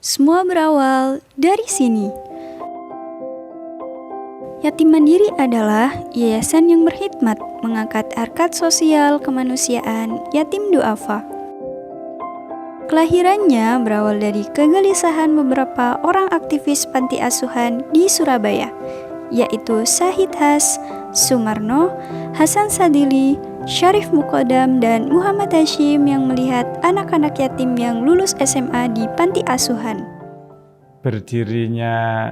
Semua berawal dari sini. Yatim Mandiri adalah yayasan yang berkhidmat mengangkat harkat sosial kemanusiaan yatim duafa. Kelahirannya berawal dari kegelisahan beberapa orang aktivis panti asuhan di Surabaya, yaitu Syahid Has, Sumarno, Hasan Sadili, Syarif Mukodam, dan Muhammad Hashim yang melihat anak-anak yatim yang lulus SMA di panti asuhan. Berdirinya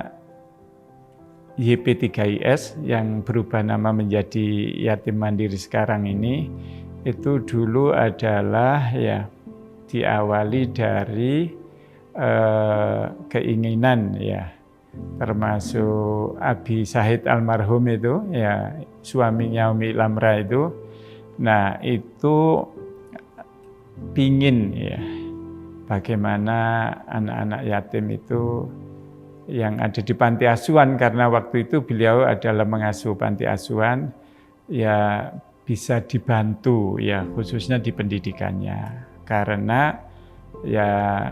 YP3IS yang berubah nama menjadi Yatim Mandiri sekarang ini, itu dulu adalah diawali dari keinginan termasuk Abi Syahid almarhum itu suaminya Umi Lamra itu. Nah, itu pingin bagaimana anak-anak yatim itu yang ada di panti asuhan, karena waktu itu beliau adalah mengasuh panti asuhan, bisa dibantu khususnya di pendidikannya. Karena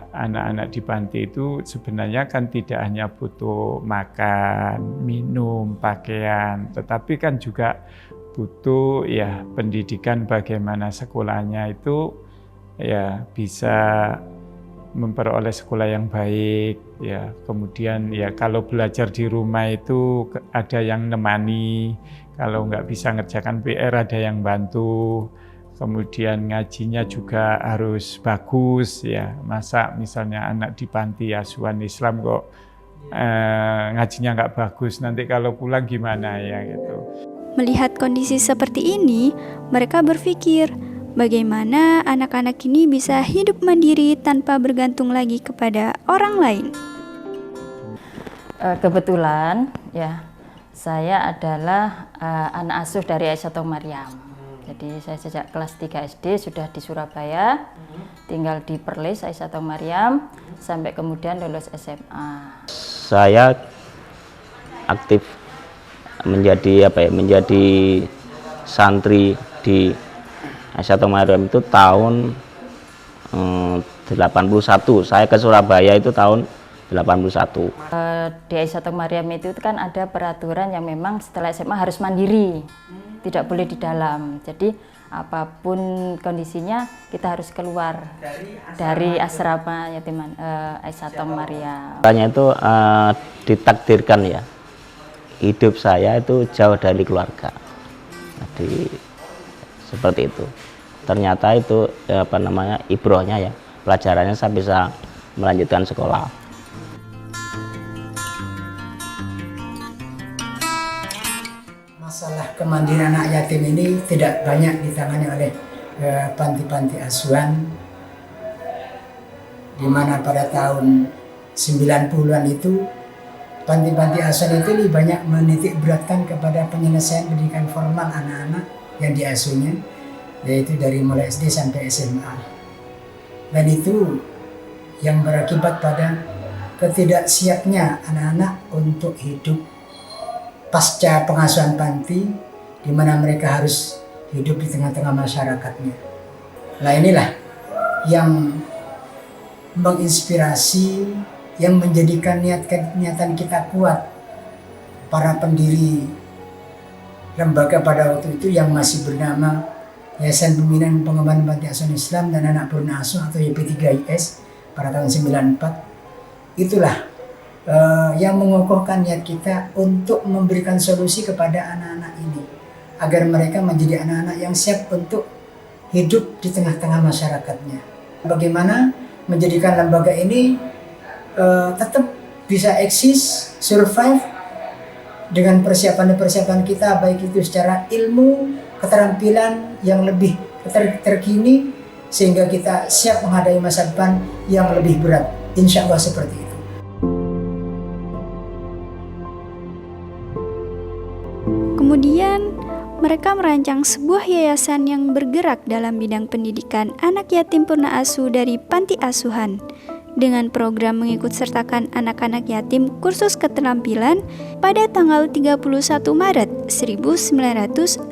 anak-anak di panti itu sebenarnya kan tidak hanya butuh makan, minum, pakaian, tetapi kan juga butuh pendidikan, bagaimana sekolahnya itu bisa memperoleh sekolah yang baik, kemudian kalau belajar di rumah itu ada yang nemani, kalau nggak bisa ngerjakan PR ada yang bantu, kemudian ngajinya juga harus bagus masa misalnya anak di panti asuhan Islam kok ngajinya nggak bagus, nanti kalau pulang gimana gitu. Melihat kondisi seperti ini, mereka berpikir, bagaimana anak-anak ini bisa hidup mandiri tanpa bergantung lagi kepada orang lain. Kebetulan saya adalah anak asuh dari Aisyah Maryam. Jadi saya sejak kelas 3 SD sudah di Surabaya, tinggal di Perlis Aisyah Maryam sampai kemudian lulus SMA. Saya aktif menjadi santri di Aisyah Maryam itu tahun 81. Saya ke Surabaya itu tahun 81. Di Aisyah Maryam itu kan ada peraturan yang memang setelah SMA harus mandiri, tidak boleh di dalam. Jadi apapun kondisinya kita harus keluar dari asrama yatim Aisyah Maryam. Makanya itu ditakdirkan hidup saya itu jauh dari keluarga. Jadi seperti itu. Ternyata itu ibrohnya pelajarannya saya bisa melanjutkan sekolah. Masalah kemandirian anak yatim ini tidak banyak ditangani oleh panti-panti asuhan, di mana pada tahun 90-an itu panti-panti asuhan itu lebih banyak menitik beratkan kepada penyelesaian pendidikan formal anak-anak yang diasuhnya, yaitu dari mulai SD sampai SMA. Dan itu yang berakibat pada ketidaksiapnya anak-anak untuk hidup pasca pengasuhan panti, di mana mereka harus hidup di tengah-tengah masyarakatnya. Nah, inilah yang menginspirasi, yang menjadikan niatan kita kuat, para pendiri lembaga pada waktu itu yang masih bernama Yayasan Pembinaan Pengembangan Panti Asuhan Islam dan Anak Piatu Asuh atau YP3IS pada tahun 94. Itulah yang mengokohkan niat kita untuk memberikan solusi kepada anak-anak ini, agar mereka menjadi anak-anak yang siap untuk hidup di tengah-tengah masyarakatnya. Bagaimana menjadikan lembaga ini tetap bisa eksis, survive dengan persiapan kita, baik itu secara ilmu, keterampilan yang lebih terkini, sehingga kita siap menghadapi masa depan yang lebih berat. Insya Allah seperti itu. Kemudian, mereka merancang sebuah yayasan yang bergerak dalam bidang pendidikan anak yatim purna asuh dari panti asuhan, dengan program mengikut sertakan anak-anak yatim kursus keterampilan pada tanggal 31 Maret 1994.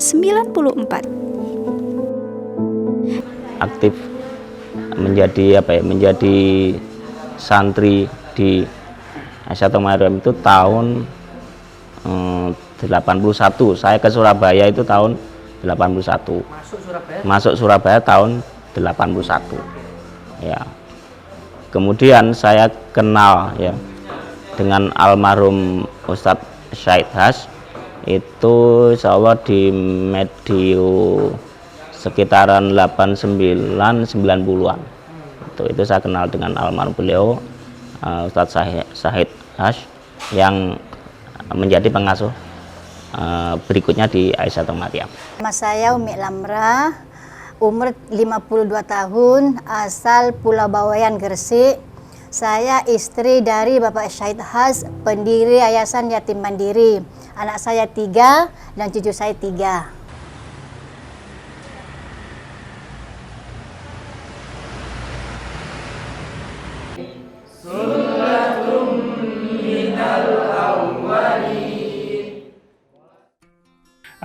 Aktif menjadi santri di Aisyatun Maryam itu tahun 81. Saya ke Surabaya itu tahun 81. Masuk Surabaya tahun 81. Ya. Kemudian saya kenal ya dengan almarhum Ustadz Syahid Has itu insya Allah di medio sekitaran 89-90-an. Itu saya kenal dengan almarhum beliau Ustadz Syahid Has yang menjadi pengasuh berikutnya di Aisyatun Maryam. Nama saya Umi Lamra, umur 52 tahun, asal Pulau Bawean, Gresik. Saya istri dari Bapak Syahid Has, pendiri Yayasan Yatim Mandiri. Anak saya 3 dan cucu saya 3.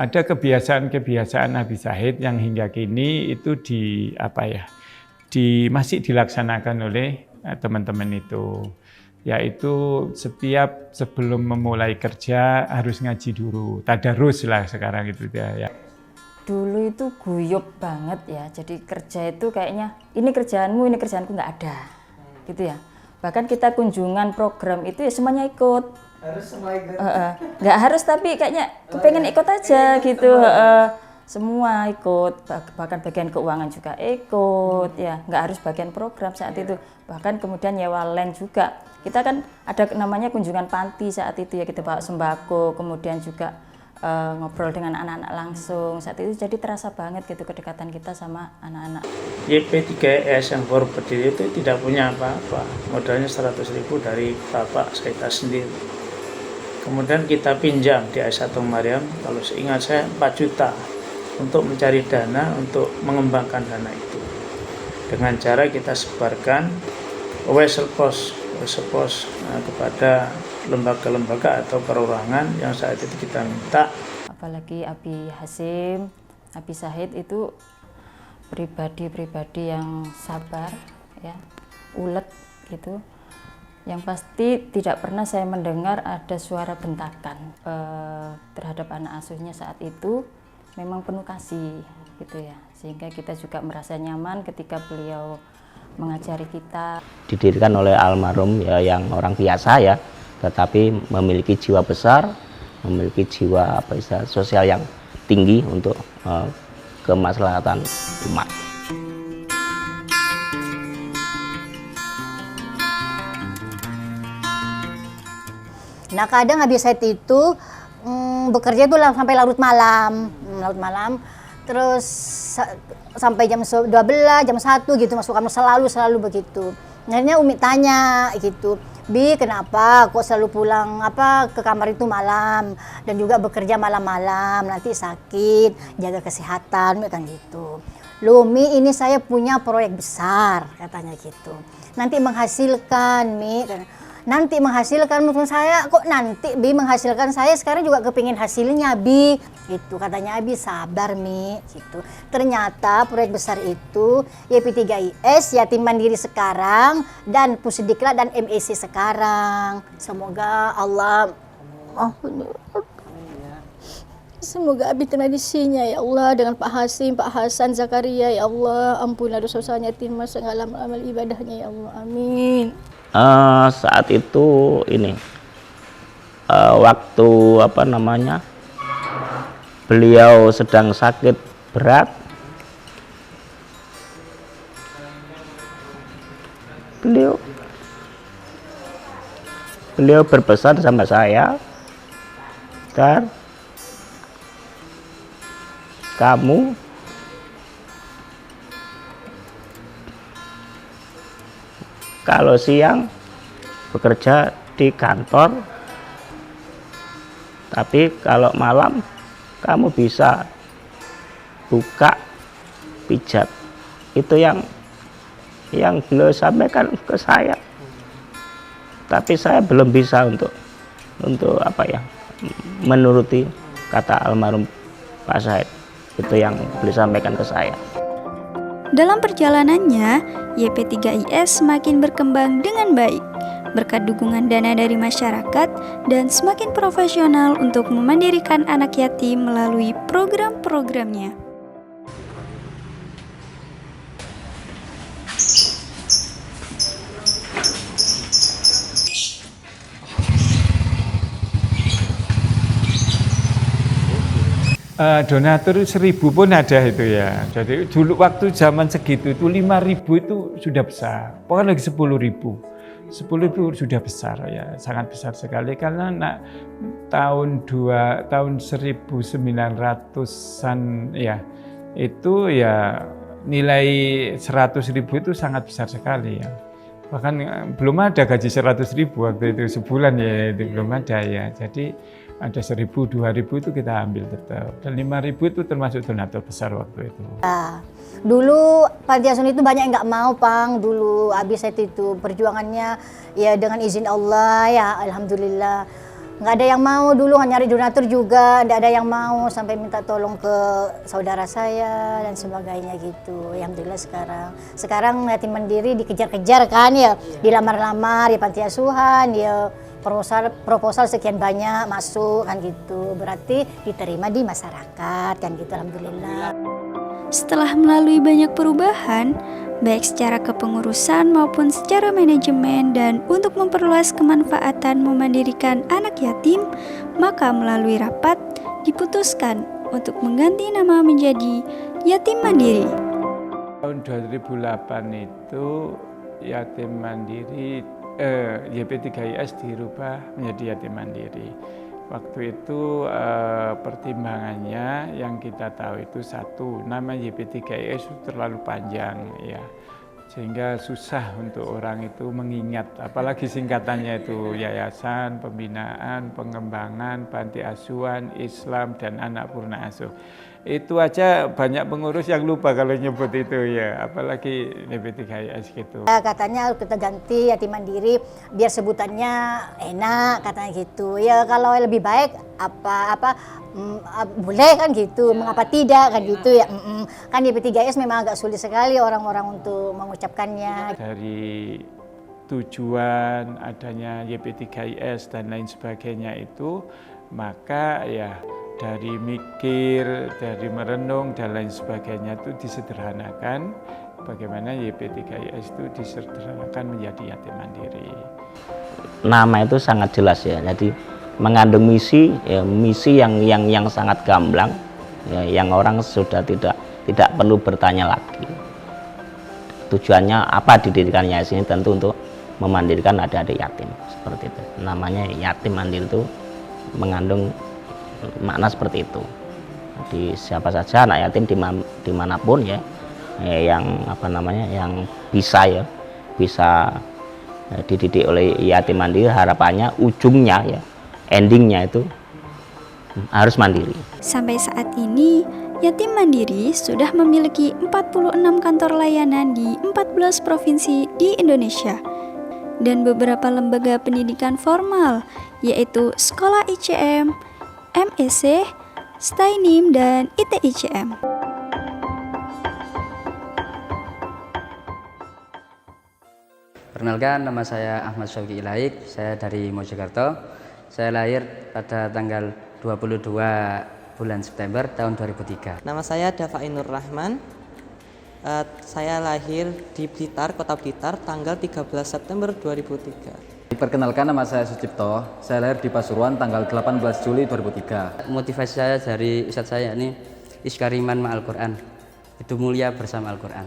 Ada kebiasaan-kebiasaan Nabi Syahid yang hingga kini itu masih dilaksanakan oleh teman-teman itu, yaitu setiap sebelum memulai kerja harus ngaji dulu, tadarus lah sekarang itu ya. Dulu itu guyub banget ya, jadi kerja itu kayaknya ini kerjaanmu, ini kerjaanku nggak ada, gitu ya. Bahkan kita kunjungan program itu ya semuanya ikut. Harus semua ikut? Nggak harus, tapi kayaknya kepengen ikut aja gitu. Semua ikut, bahkan bagian keuangan juga ikut, ya nggak harus bagian program saat itu. Bahkan kemudian nyewa land juga. Kita kan ada namanya kunjungan panti saat itu ya, kita bawa sembako, kemudian juga ngobrol dengan anak-anak langsung. Saat itu jadi terasa banget gitu kedekatan kita sama anak-anak. YP3S yang baru berdiri itu tidak punya apa-apa, modalnya 100.000 dari Bapak Syahid sendiri. Kemudian kita pinjam di Aisyatun Maryam, kalau seingat saya 4 juta untuk mencari dana untuk mengembangkan dana itu. Dengan cara kita sebarkan wesel pos kepada lembaga-lembaga atau perorangan yang saat itu kita minta. Apalagi Abi Hasim, Abi Syahid itu pribadi-pribadi yang sabar, ya, ulet gitu. Yang pasti tidak pernah saya mendengar ada suara bentakan terhadap anak asuhnya saat itu. Memang penuh kasih gitu ya, sehingga kita juga merasa nyaman ketika beliau mengajari kita. Didirikan oleh almarhum ya, yang orang biasa ya, tetapi memiliki jiwa besar, memiliki jiwa sosial yang tinggi untuk kemaslahatan umat. Nah kadang Habib Syahid itu bekerja itu sampai larut malam, terus sampai jam 12, jam 1 gitu masuk kamar, selalu begitu. Akhirnya Umi tanya gitu, Bi kenapa kok selalu pulang ke kamar itu malam dan juga bekerja malam-malam, nanti sakit, jaga kesehatan, kan gitu. Loh Mi, ini saya punya proyek besar, katanya gitu. Nanti menghasilkan Mi, nanti menghasilkan, menurut saya kok nanti Bi menghasilkan, saya sekarang juga kepingin hasilnya Bi, itu katanya. Bi sabar Mi, gitu. Ternyata proyek besar itu YP3IS Yatim Mandiri sekarang dan Pusdiklat dan MEC sekarang. Semoga Allah semoga Abi tradisinya ya Allah dengan Pak Hasim, Pak Hasan, Zakaria ya Allah, ampunilah dosa-dosa yatim masa amal ibadahnya ya Allah, amin. Saat itu ini waktu beliau sedang sakit berat, beliau berpesan sama saya, dan kamu kalau siang bekerja di kantor, tapi kalau malam kamu bisa buka pijat. Itu yang beliau sampaikan ke saya. Tapi saya belum bisa untuk menuruti kata almarhum Pak Syahid. Itu yang beliau sampaikan ke saya. Dalam perjalanannya, YP3IS semakin berkembang dengan baik, berkat dukungan dana dari masyarakat dan semakin profesional untuk memandirikan anak yatim melalui program-programnya. Donatur 1.000 pun ada itu ya. Jadi dulu waktu zaman segitu itu 5.000 itu sudah besar. Pokoknya lagi 10.000. 10.000 sudah besar ya, sangat besar sekali karena tahun 1900-an ya itu ya nilai 100.000 itu sangat besar sekali ya. Bahkan belum ada gaji 100.000 waktu itu sebulan ya, itu belum ada ya. Jadi ada 1.000, 2.000 itu kita ambil tetap. Dan 5.000 itu termasuk donatur besar waktu itu. Dulu panti asuhan itu banyak yang nggak mau, Pang. Dulu habis itu perjuangannya ya dengan izin Allah ya, alhamdulillah. Nggak ada yang mau dulu, nyari donatur juga, nggak ada yang mau sampai minta tolong ke saudara saya dan sebagainya gitu. Alhamdulillah sekarang yatim mandiri dikejar-kejar kan ya, dilamar-lamar di panti asuhan ya. Proposal sekian banyak masuk kan gitu, berarti diterima di masyarakat kan gitu, alhamdulillah. Setelah melalui banyak perubahan, baik secara kepengurusan maupun secara manajemen dan untuk memperluas kemanfaatan memandirikan anak yatim, maka melalui rapat diputuskan untuk mengganti nama menjadi Yatim Mandiri. Tahun 2008 itu Yatim Mandiri YP3IS dirubah menjadi Yatim Mandiri. Waktu itu pertimbangannya yang kita tahu itu satu, nama YP3IS itu terlalu panjang ya, sehingga susah untuk orang itu mengingat, apalagi singkatannya itu Yayasan Pembinaan Pengembangan Panti Asuhan Islam dan Anak Purna Asuh. Itu aja banyak pengurus yang lupa kalau nyebut itu ya, apalagi YP3IS gitu. Katanya kita ganti Yatim Mandiri biar sebutannya enak katanya gitu. Ya kalau lebih baik boleh kan gitu, mengapa tidak kan gitu ya. Kan YP3IS memang agak sulit sekali orang-orang untuk mengucapkannya. Dari tujuan adanya YP3IS dan lain sebagainya itu, maka ya dari mikir, dari merenung dan lain sebagainya itu disederhanakan, bagaimana YP3IS itu disederhanakan menjadi Yatim Mandiri. Nama itu sangat jelas ya, jadi mengandung misi ya, misi yang sangat gamblang ya, yang orang sudah tidak perlu bertanya lagi. Tujuannya apa didirikan yayasan ini, tentu untuk memandirikan adik-adik yatim seperti itu. Namanya Yatim Mandiri itu mengandung makna seperti itu. Jadi siapa saja anak yatim dimanapun ya, yang yang bisa dididik oleh Yatim Mandiri, harapannya ujungnya ya, endingnya itu harus mandiri. Sampai saat ini, Yatim Mandiri sudah memiliki 46 kantor layanan di 14 provinsi di Indonesia dan beberapa lembaga pendidikan formal, yaitu Sekolah ICM, MEC, Stainim, dan ITICM. Perkenalkan, nama saya Ahmad Syauki Ilaik, saya dari Mojokerto. Saya lahir pada tanggal 22 bulan September tahun 2003. Nama saya Dafai Nur Rahman. Saya lahir di Blitar, Kota Blitar, tanggal 13 September 2003. Perkenalkan, nama saya Sucipto, saya lahir di Pasuruan tanggal 18 Juli 2003. Motivasi saya dari ustadz saya ini Iskariman Ma'al Quran, itu mulia bersama Al-Quran.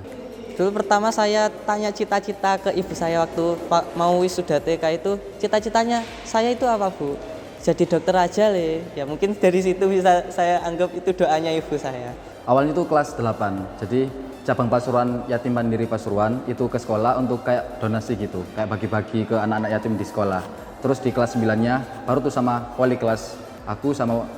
Dulu pertama saya tanya cita-cita ke ibu saya waktu mau wisuda TK itu, cita-citanya saya itu apa, Bu? Jadi dokter aja le. Ya mungkin dari situ bisa saya anggap itu doanya ibu saya. Awalnya itu kelas 8, jadi cabang Pasuruan Yatim Mandiri Pasuruan itu ke sekolah untuk kayak donasi gitu, kayak bagi-bagi ke anak-anak yatim di sekolah. Terus di kelas 9-nya baru tuh sama wali kelas aku sama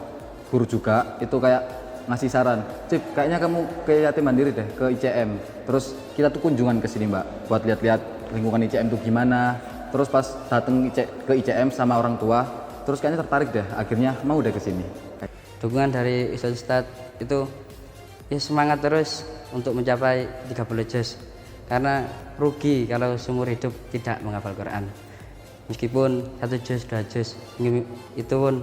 guru juga itu kayak ngasih saran, Cip, kayaknya kamu ke Yatim Mandiri deh, ke ICM. Terus kita tuh kunjungan ke sini Mbak, buat lihat-lihat lingkungan ICM tuh gimana. Terus pas dateng ke ICM sama orang tua, terus kayaknya tertarik deh, akhirnya mau deh ke sini. Dukungan dari ustadz itu ya semangat terus untuk mencapai 30 juz. Karena rugi kalau seumur hidup tidak menghafal Quran. Meskipun 1 juz, 2 juz itu pun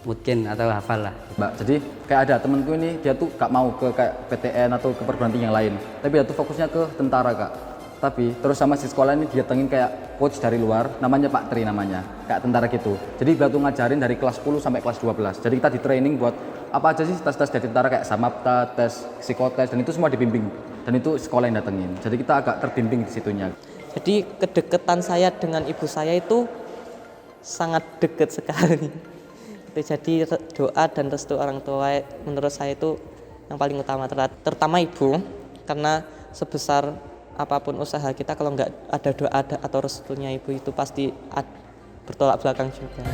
mungkin atau hafal lah. Mbak, jadi kayak ada temanku ini, dia tuh gak mau ke kayak PTN atau ke perguruan tinggi yang lain, tapi dia tuh fokusnya ke tentara Kak. Tapi terus sama si sekolah ini dia datengin kayak coach dari luar, namanya Pak Tri namanya, kayak tentara gitu. Jadi dia tuh ngajarin dari kelas 10 sampai kelas 12. Jadi kita di training buat apa aja sih tes-tes dari tentara, kayak samapta, tes psikotes, dan itu semua dibimbing. Dan itu sekolah yang datengin. Jadi kita agak terbimbing di situnya. Jadi kedekatan saya dengan ibu saya itu sangat dekat sekali. Jadi doa dan restu orang tua menurut saya itu yang paling utama, terutama ibu, karena sebesar apapun usaha kita kalau nggak ada doa atau restunya ibu itu pasti bertolak belakang juga.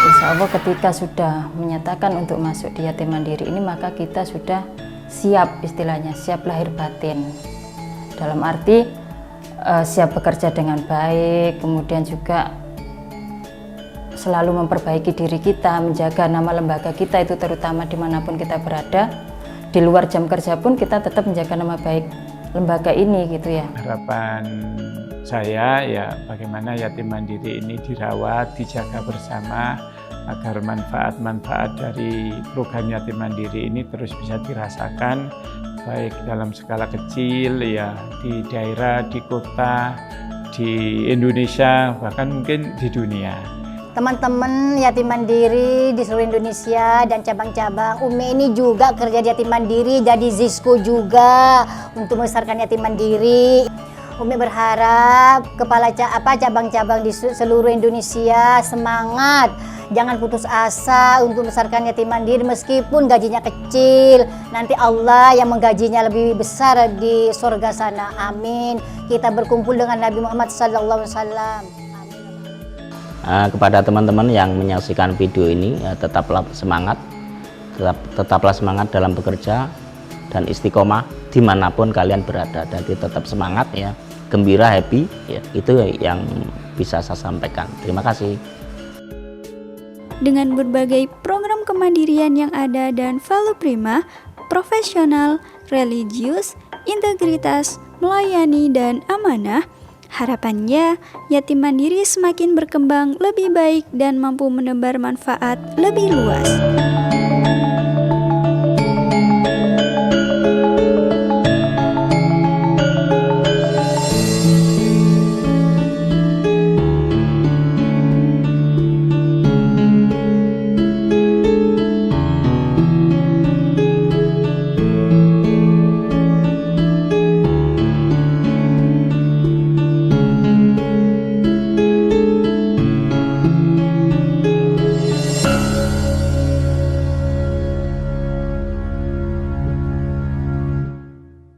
Insya Allah ketika sudah menyatakan untuk masuk di yatim mandiri ini, maka kita sudah siap, istilahnya siap lahir batin. Dalam arti siap bekerja dengan baik, kemudian juga selalu memperbaiki diri kita, menjaga nama lembaga kita itu terutama dimanapun kita berada. Di luar jam kerja pun kita tetap menjaga nama baik lembaga ini gitu ya. Harapan saya ya bagaimana yatim mandiri ini dirawat, dijaga bersama agar manfaat-manfaat dari program yatim mandiri ini terus bisa dirasakan baik dalam skala kecil ya di daerah, di kota, di Indonesia, bahkan mungkin di dunia. Teman-teman yatim mandiri di seluruh Indonesia dan cabang-cabang, Umi ini juga kerja di yatim mandiri, jadi Zisco juga untuk membesarkan yatim mandiri. Umi berharap cabang-cabang di seluruh Indonesia semangat, jangan putus asa untuk membesarkan yatim mandiri meskipun gajinya kecil. Nanti Allah yang menggajinya lebih besar di surga sana. Amin. Kita berkumpul dengan Nabi Muhammad SAW. Kepada teman-teman yang menyaksikan video ini, ya, tetaplah semangat dalam bekerja dan istiqomah dimanapun kalian berada. Jadi tetap semangat ya, gembira, happy ya, itu yang bisa saya sampaikan. Terima kasih. Dengan berbagai program kemandirian yang ada dan value prima, profesional, religius, integritas, melayani, dan amanah, harapannya yatim mandiri semakin berkembang lebih baik dan mampu menebar manfaat lebih luas.